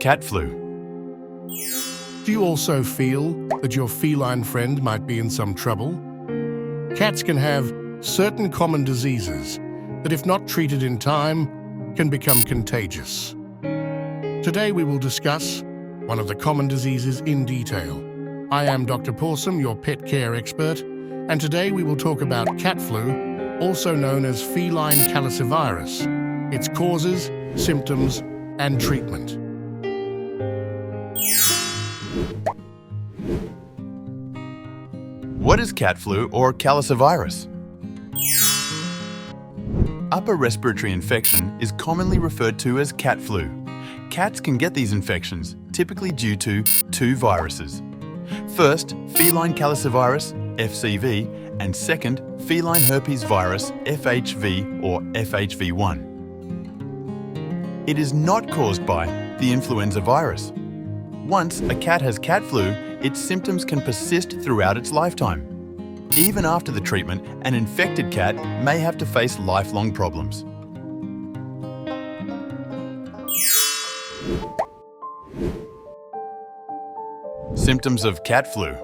Cat flu. Do you also feel that your feline friend might be in some trouble? Cats can have certain common diseases that, if not treated in time, can become contagious. Today we will discuss one of the common diseases in detail. I am Dr. Pawsome, your pet care expert, and today we will talk about cat flu, also known as feline calicivirus, its causes, symptoms, and treatment. What is cat flu or calicivirus? Upper respiratory infection is commonly referred to as cat flu. Cats can get these infections, typically due to two viruses. First, feline calicivirus, FCV, and second, feline herpes virus, FHV or FHV1. It is not caused by the influenza virus. Once a cat has cat flu, its symptoms can persist throughout its lifetime. Even after the treatment, an infected cat may have to face lifelong problems. Symptoms of cat flu.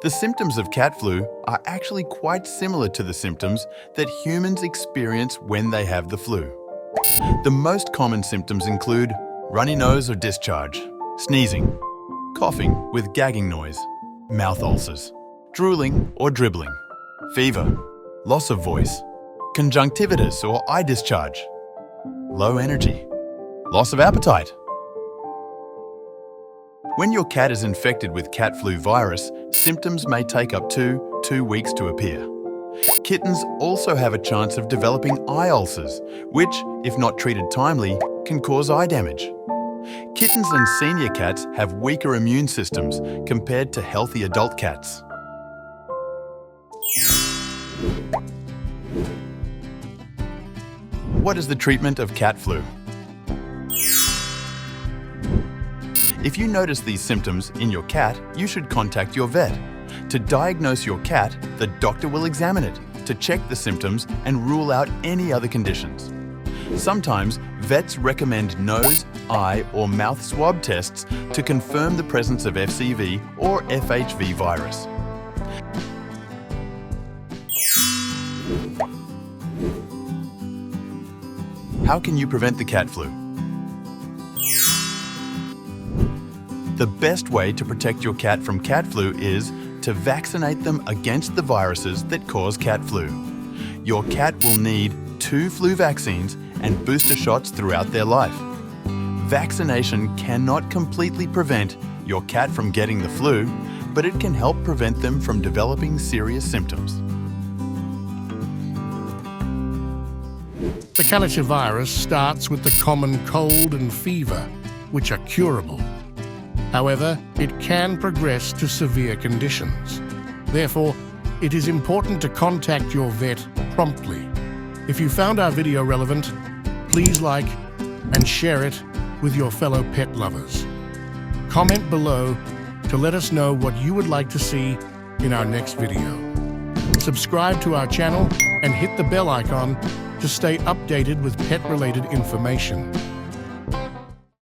The symptoms of cat flu are actually quite similar to the symptoms that humans experience when they have the flu. The most common symptoms include runny nose or discharge, sneezing, coughing with gagging noise, mouth ulcers, drooling or dribbling, fever, loss of voice, conjunctivitis or eye discharge, low energy, loss of appetite. When your cat is infected with cat flu virus, symptoms may take up to 2 weeks to appear. Kittens also have a chance of developing eye ulcers, which, if not treated timely, can cause eye damage. Kittens and senior cats have weaker immune systems compared to healthy adult cats. What is the treatment of cat flu? If you notice these symptoms in your cat, you should contact your vet. To diagnose your cat, the doctor will examine it to check the symptoms and rule out any other conditions. Sometimes, vets recommend nose, eye, or mouth swab tests to confirm the presence of FCV or FHV virus. How can you prevent the cat flu? The best way to protect your cat from cat flu is to vaccinate them against the viruses that cause cat flu. Your cat will need 2 flu vaccines and booster shots throughout their life. Vaccination cannot completely prevent your cat from getting the flu, but it can help prevent them from developing serious symptoms. The calicivirus starts with the common cold and fever, which are curable. However, it can progress to severe conditions. Therefore, it is important to contact your vet promptly. If you found our video relevant, please like and share it with your fellow pet lovers. Comment below to let us know what you would like to see in our next video. Subscribe to our channel and hit the bell icon to stay updated with pet-related information.